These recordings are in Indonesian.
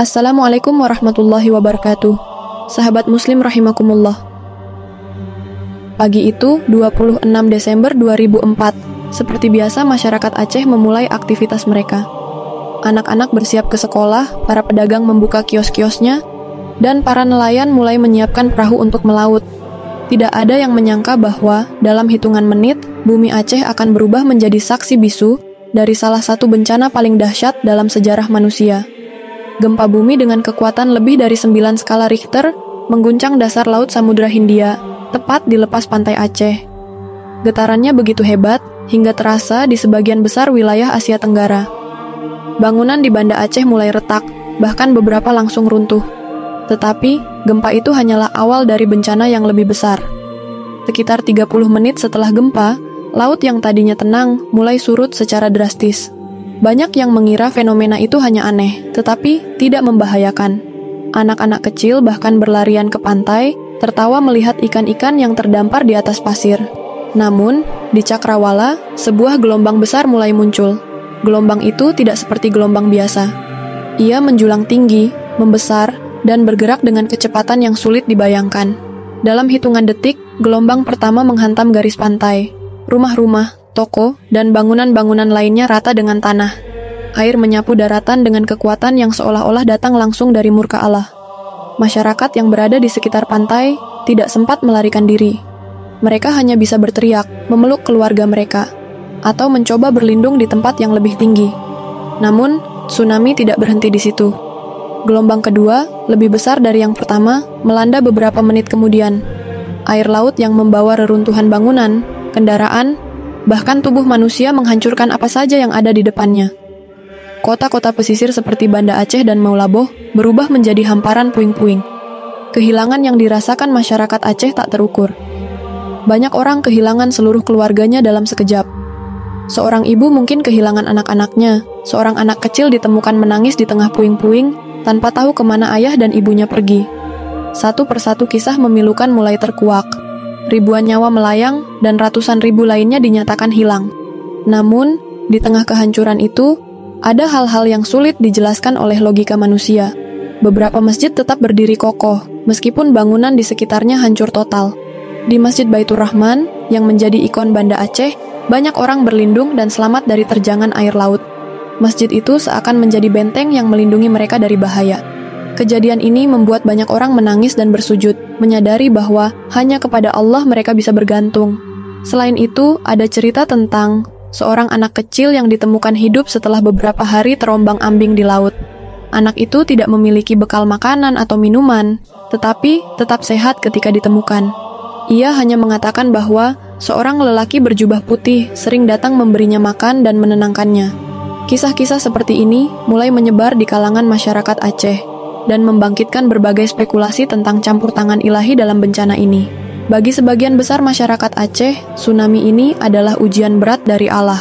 Assalamualaikum warahmatullahi wabarakatuh. Sahabat muslim rahimakumullah. Pagi itu 26 Desember 2004. Seperti biasa masyarakat Aceh memulai aktivitas mereka. Anak-anak bersiap ke sekolah, para pedagang membuka kios-kiosnya, dan para nelayan mulai menyiapkan perahu untuk melaut. Tidak ada yang menyangka bahwa dalam hitungan menit, bumi Aceh akan berubah menjadi saksi bisu dari salah satu bencana paling dahsyat dalam sejarah manusia. Gempa bumi dengan kekuatan lebih dari 9 skala Richter mengguncang dasar laut Samudra Hindia, tepat di lepas pantai Aceh. Getarannya begitu hebat hingga terasa di sebagian besar wilayah Asia Tenggara. Bangunan di Banda Aceh mulai retak, bahkan beberapa langsung runtuh. Tetapi, gempa itu hanyalah awal dari bencana yang lebih besar. Sekitar 30 menit setelah gempa, laut yang tadinya tenang mulai surut secara drastis. Banyak yang mengira fenomena itu hanya aneh, tetapi tidak membahayakan. Anak-anak kecil bahkan berlarian ke pantai, tertawa melihat ikan-ikan yang terdampar di atas pasir. Namun, di Cakrawala, sebuah gelombang besar mulai muncul. Gelombang itu tidak seperti gelombang biasa. Ia menjulang tinggi, membesar, dan bergerak dengan kecepatan yang sulit dibayangkan. Dalam hitungan detik, gelombang pertama menghantam garis pantai. Rumah-rumah, toko, dan bangunan-bangunan lainnya rata dengan tanah. Air menyapu daratan dengan kekuatan yang seolah-olah datang langsung dari murka Allah. Masyarakat yang berada di sekitar pantai tidak sempat melarikan diri. Mereka hanya bisa berteriak, memeluk keluarga mereka, atau mencoba berlindung di tempat yang lebih tinggi. Namun, tsunami tidak berhenti di situ. Gelombang kedua, lebih besar dari yang pertama, melanda beberapa menit kemudian. Air laut yang membawa reruntuhan bangunan, kendaraan, bahkan tubuh manusia menghancurkan apa saja yang ada di depannya. Kota-kota pesisir seperti Banda Aceh dan Maulaboh berubah menjadi hamparan puing-puing. Kehilangan yang dirasakan masyarakat Aceh tak terukur. Banyak orang kehilangan seluruh keluarganya dalam sekejap. Seorang ibu mungkin kehilangan anak-anaknya. Seorang anak kecil ditemukan menangis di tengah puing-puing tanpa tahu kemana ayah dan ibunya pergi. Satu persatu kisah memilukan mulai terkuak. Ribuan nyawa melayang, dan ratusan ribu lainnya dinyatakan hilang. Namun, di tengah kehancuran itu, ada hal-hal yang sulit dijelaskan oleh logika manusia. Beberapa masjid tetap berdiri kokoh, meskipun bangunan di sekitarnya hancur total. Di Masjid Baitur Rahman, yang menjadi ikon Banda Aceh, banyak orang berlindung dan selamat dari terjangan air laut. Masjid itu seakan menjadi benteng yang melindungi mereka dari bahaya. Kejadian ini membuat banyak orang menangis dan bersujud, menyadari bahwa hanya kepada Allah mereka bisa bergantung. Selain itu, ada cerita tentang seorang anak kecil yang ditemukan hidup setelah beberapa hari terombang-ambing di laut. Anak itu tidak memiliki bekal makanan atau minuman, tetapi tetap sehat ketika ditemukan. Ia hanya mengatakan bahwa seorang lelaki berjubah putih sering datang memberinya makan dan menenangkannya. Kisah-kisah seperti ini mulai menyebar di kalangan masyarakat Aceh dan membangkitkan berbagai spekulasi tentang campur tangan ilahi dalam bencana ini. Bagi sebagian besar masyarakat Aceh, tsunami ini adalah ujian berat dari Allah.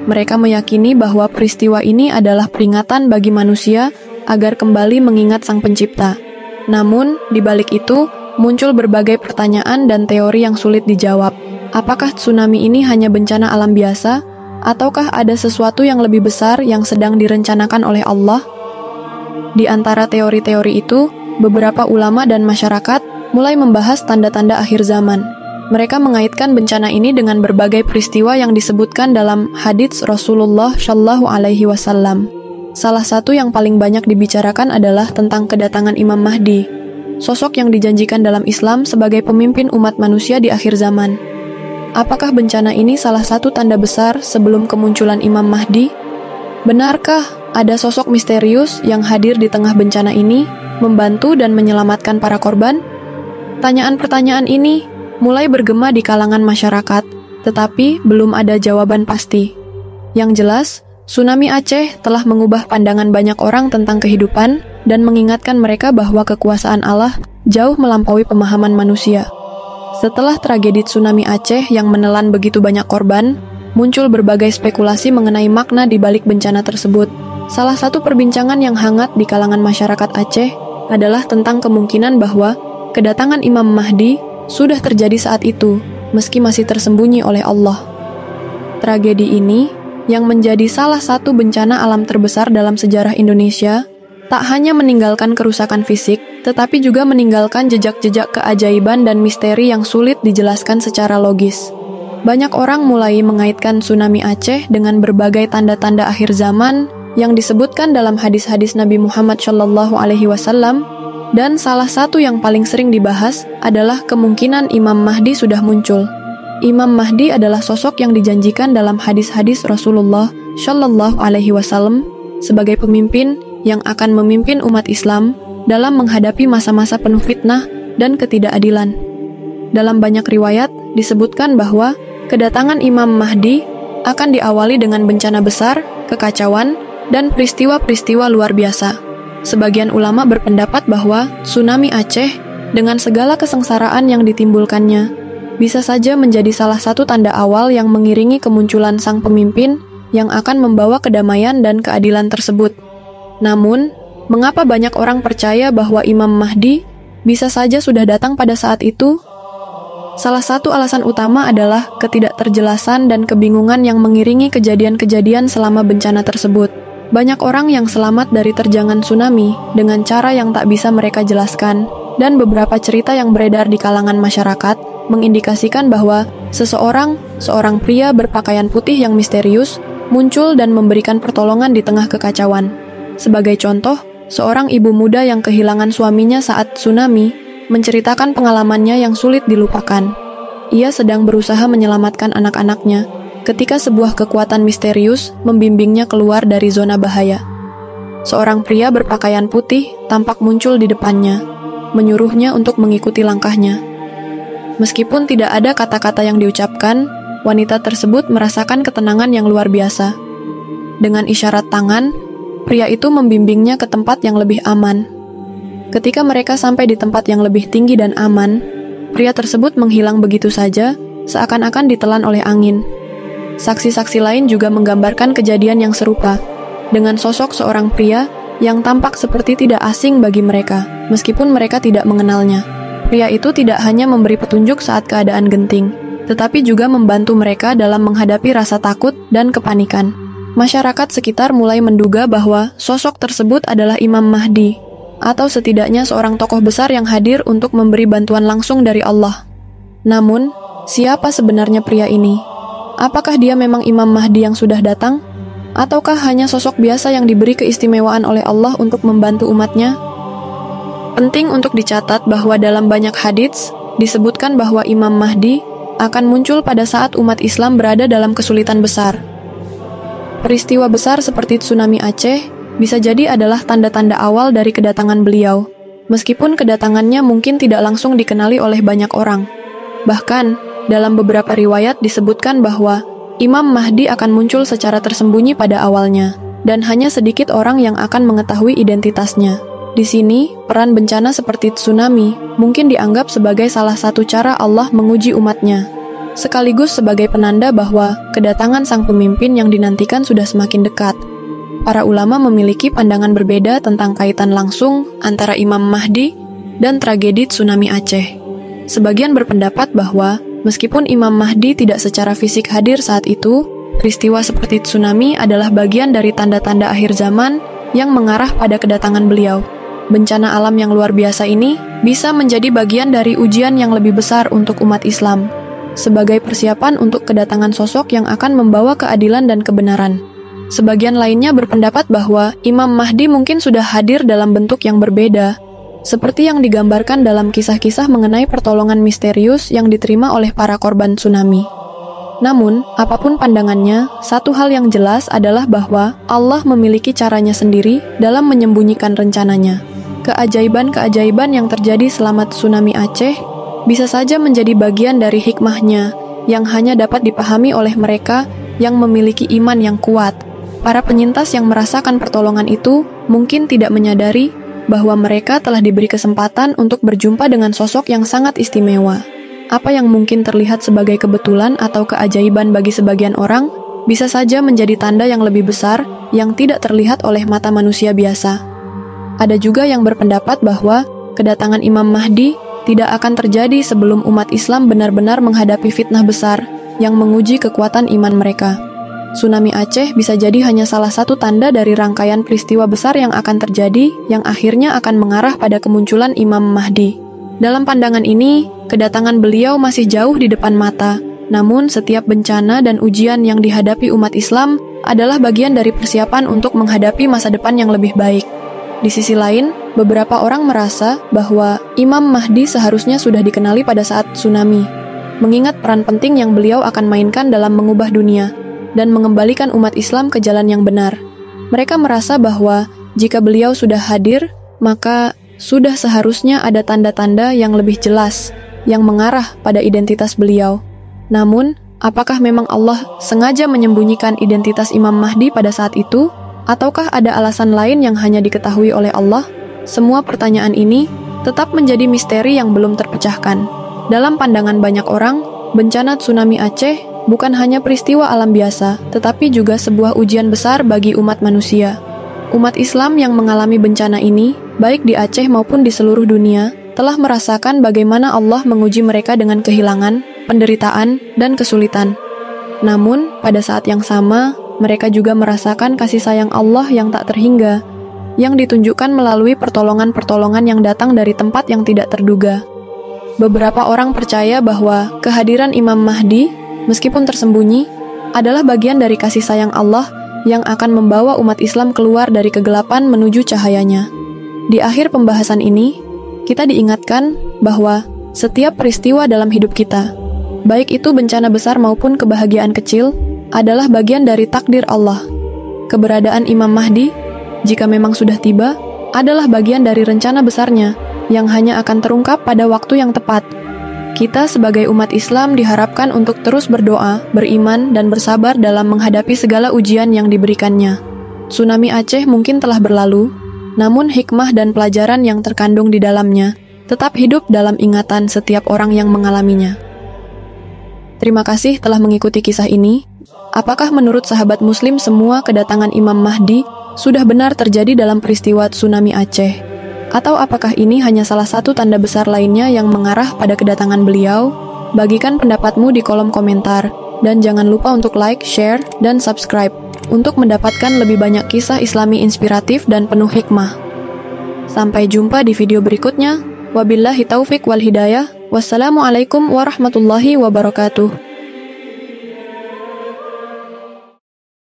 Mereka meyakini bahwa peristiwa ini adalah peringatan bagi manusia agar kembali mengingat Sang Pencipta. Namun, di balik itu, muncul berbagai pertanyaan dan teori yang sulit dijawab. Apakah tsunami ini hanya bencana alam biasa, ataukah ada sesuatu yang lebih besar yang sedang direncanakan oleh Allah? Di antara teori-teori itu, beberapa ulama dan masyarakat mulai membahas tanda-tanda akhir zaman. Mereka mengaitkan bencana ini dengan berbagai peristiwa yang disebutkan dalam hadits Rasulullah Shallallahu Alaihi Wasallam. Salah satu yang paling banyak dibicarakan adalah tentang kedatangan Imam Mahdi, sosok yang dijanjikan dalam Islam sebagai pemimpin umat manusia di akhir zaman. Apakah bencana ini salah satu tanda besar sebelum kemunculan Imam Mahdi? Benarkah ada sosok misterius yang hadir di tengah bencana ini, membantu dan menyelamatkan para korban? Pertanyaan-pertanyaan ini mulai bergema di kalangan masyarakat, tetapi belum ada jawaban pasti. Yang jelas, tsunami Aceh telah mengubah pandangan banyak orang tentang kehidupan dan mengingatkan mereka bahwa kekuasaan Allah jauh melampaui pemahaman manusia. Setelah tragedi tsunami Aceh yang menelan begitu banyak korban, muncul berbagai spekulasi mengenai makna di balik bencana tersebut. Salah satu perbincangan yang hangat di kalangan masyarakat Aceh adalah tentang kemungkinan bahwa kedatangan Imam Mahdi sudah terjadi saat itu, meski masih tersembunyi oleh Allah. Tragedi ini, yang menjadi salah satu bencana alam terbesar dalam sejarah Indonesia, tak hanya meninggalkan kerusakan fisik, tetapi juga meninggalkan jejak-jejak keajaiban dan misteri yang sulit dijelaskan secara logis. Banyak orang mulai mengaitkan tsunami Aceh dengan berbagai tanda-tanda akhir zaman yang disebutkan dalam hadis-hadis Nabi Muhammad SAW, dan salah satu yang paling sering dibahas adalah kemungkinan Imam Mahdi sudah muncul. Imam Mahdi adalah sosok yang dijanjikan dalam hadis-hadis Rasulullah SAW sebagai pemimpin yang akan memimpin umat Islam dalam menghadapi masa-masa penuh fitnah dan ketidakadilan. Dalam banyak riwayat disebutkan bahwa kedatangan Imam Mahdi akan diawali dengan bencana besar, kekacauan, dan peristiwa-peristiwa luar biasa. Sebagian ulama berpendapat bahwa tsunami Aceh dengan segala kesengsaraan yang ditimbulkannya bisa saja menjadi salah satu tanda awal yang mengiringi kemunculan sang pemimpin yang akan membawa kedamaian dan keadilan tersebut. Namun, mengapa banyak orang percaya bahwa Imam Mahdi bisa saja sudah datang pada saat itu? Salah satu alasan utama adalah ketidakterjelasan dan kebingungan yang mengiringi kejadian-kejadian selama bencana tersebut. Banyak orang yang selamat dari terjangan tsunami dengan cara yang tak bisa mereka jelaskan, dan beberapa cerita yang beredar di kalangan masyarakat mengindikasikan bahwa seorang pria berpakaian putih yang misterius muncul dan memberikan pertolongan di tengah kekacauan. Sebagai contoh, seorang ibu muda yang kehilangan suaminya saat tsunami menceritakan pengalamannya yang sulit dilupakan. Ia sedang berusaha menyelamatkan anak-anaknya ketika sebuah kekuatan misterius membimbingnya keluar dari zona bahaya. Seorang pria berpakaian putih tampak muncul di depannya, menyuruhnya untuk mengikuti langkahnya. Meskipun tidak ada kata-kata yang diucapkan, wanita tersebut merasakan ketenangan yang luar biasa. Dengan isyarat tangan, pria itu membimbingnya ke tempat yang lebih aman. Ketika mereka sampai di tempat yang lebih tinggi dan aman, pria tersebut menghilang begitu saja, seakan-akan ditelan oleh angin. Saksi-saksi lain juga menggambarkan kejadian yang serupa, dengan sosok seorang pria yang tampak seperti tidak asing bagi mereka, meskipun mereka tidak mengenalnya. Pria itu tidak hanya memberi petunjuk saat keadaan genting, tetapi juga membantu mereka dalam menghadapi rasa takut dan kepanikan. Masyarakat sekitar mulai menduga bahwa sosok tersebut adalah Imam Mahdi, atau setidaknya seorang tokoh besar yang hadir untuk memberi bantuan langsung dari Allah. Namun, siapa sebenarnya pria ini? Apakah dia memang Imam Mahdi yang sudah datang? Ataukah hanya sosok biasa yang diberi keistimewaan oleh Allah untuk membantu umatnya? Penting untuk dicatat bahwa dalam banyak hadits disebutkan bahwa Imam Mahdi akan muncul pada saat umat Islam berada dalam kesulitan besar. Peristiwa besar seperti tsunami Aceh bisa jadi adalah tanda-tanda awal dari kedatangan beliau, meskipun kedatangannya mungkin tidak langsung dikenali oleh banyak orang. Bahkan, dalam beberapa riwayat disebutkan bahwa Imam Mahdi akan muncul secara tersembunyi pada awalnya, dan hanya sedikit orang yang akan mengetahui identitasnya. Di sini, peran bencana seperti tsunami mungkin dianggap sebagai salah satu cara Allah menguji umatnya, sekaligus sebagai penanda bahwa kedatangan sang pemimpin yang dinantikan sudah semakin dekat. Para ulama memiliki pandangan berbeda tentang kaitan langsung antara Imam Mahdi dan tragedi tsunami Aceh. Sebagian berpendapat bahwa meskipun Imam Mahdi tidak secara fisik hadir saat itu, peristiwa seperti tsunami adalah bagian dari tanda-tanda akhir zaman yang mengarah pada kedatangan beliau. Bencana alam yang luar biasa ini bisa menjadi bagian dari ujian yang lebih besar untuk umat Islam, sebagai persiapan untuk kedatangan sosok yang akan membawa keadilan dan kebenaran. Sebagian lainnya berpendapat bahwa Imam Mahdi mungkin sudah hadir dalam bentuk yang berbeda, seperti yang digambarkan dalam kisah-kisah mengenai pertolongan misterius yang diterima oleh para korban tsunami. Namun, apapun pandangannya, satu hal yang jelas adalah bahwa Allah memiliki caranya sendiri dalam menyembunyikan rencananya. Keajaiban-keajaiban yang terjadi selama tsunami Aceh bisa saja menjadi bagian dari hikmahnya yang hanya dapat dipahami oleh mereka yang memiliki iman yang kuat. Para penyintas yang merasakan pertolongan itu mungkin tidak menyadari bahwa mereka telah diberi kesempatan untuk berjumpa dengan sosok yang sangat istimewa. Apa yang mungkin terlihat sebagai kebetulan atau keajaiban bagi sebagian orang, bisa saja menjadi tanda yang lebih besar yang tidak terlihat oleh mata manusia biasa. Ada juga yang berpendapat bahwa kedatangan Imam Mahdi tidak akan terjadi sebelum umat Islam benar-benar menghadapi fitnah besar yang menguji kekuatan iman mereka. tsunami Aceh bisa jadi hanya salah satu tanda dari rangkaian peristiwa besar yang akan terjadi, yang akhirnya akan mengarah pada kemunculan Imam Mahdi. Dalam pandangan ini, kedatangan beliau masih jauh di depan mata, namun setiap bencana dan ujian yang dihadapi umat Islam adalah bagian dari persiapan untuk menghadapi masa depan yang lebih baik. Di sisi lain, beberapa orang merasa bahwa Imam Mahdi seharusnya sudah dikenali pada saat tsunami, mengingat peran penting yang beliau akan mainkan dalam mengubah dunia dan mengembalikan umat Islam ke jalan yang benar. Mereka merasa bahwa jika beliau sudah hadir, maka sudah seharusnya ada tanda-tanda yang lebih jelas yang mengarah pada identitas beliau. Namun, apakah memang Allah sengaja menyembunyikan identitas Imam Mahdi pada saat itu? Ataukah ada alasan lain yang hanya diketahui oleh Allah? Semua pertanyaan ini tetap menjadi misteri yang belum terpecahkan. Dalam pandangan banyak orang, bencana tsunami Aceh bukan hanya peristiwa alam biasa, tetapi juga sebuah ujian besar bagi umat manusia. Umat Islam yang mengalami bencana ini, baik di Aceh maupun di seluruh dunia, telah merasakan bagaimana Allah menguji mereka dengan kehilangan, penderitaan, dan kesulitan. Namun, pada saat yang sama, mereka juga merasakan kasih sayang Allah yang tak terhingga, yang ditunjukkan melalui pertolongan-pertolongan yang datang dari tempat yang tidak terduga. Beberapa orang percaya bahwa kehadiran Imam Mahdi, meskipun tersembunyi, adalah bagian dari kasih sayang Allah yang akan membawa umat Islam keluar dari kegelapan menuju cahayanya. Di akhir pembahasan ini, kita diingatkan bahwa setiap peristiwa dalam hidup kita, baik itu bencana besar maupun kebahagiaan kecil, adalah bagian dari takdir Allah. Keberadaan Imam Mahdi, jika memang sudah tiba, adalah bagian dari rencana besarnya yang hanya akan terungkap pada waktu yang tepat. Kita sebagai umat Islam diharapkan untuk terus berdoa, beriman, dan bersabar dalam menghadapi segala ujian yang diberikannya. Tsunami Aceh mungkin telah berlalu, namun hikmah dan pelajaran yang terkandung di dalamnya tetap hidup dalam ingatan setiap orang yang mengalaminya. Terima kasih telah mengikuti kisah ini. Apakah menurut sahabat muslim semua kedatangan Imam Mahdi sudah benar terjadi dalam peristiwa tsunami Aceh? Atau apakah ini hanya salah satu tanda besar lainnya yang mengarah pada kedatangan beliau? Bagikan pendapatmu di kolom komentar, dan jangan lupa untuk like, share, dan subscribe untuk mendapatkan lebih banyak kisah Islami inspiratif dan penuh hikmah. Sampai jumpa di video berikutnya. Wabillahi taufik wal hidayah. Wassalamualaikum warahmatullahi wabarakatuh.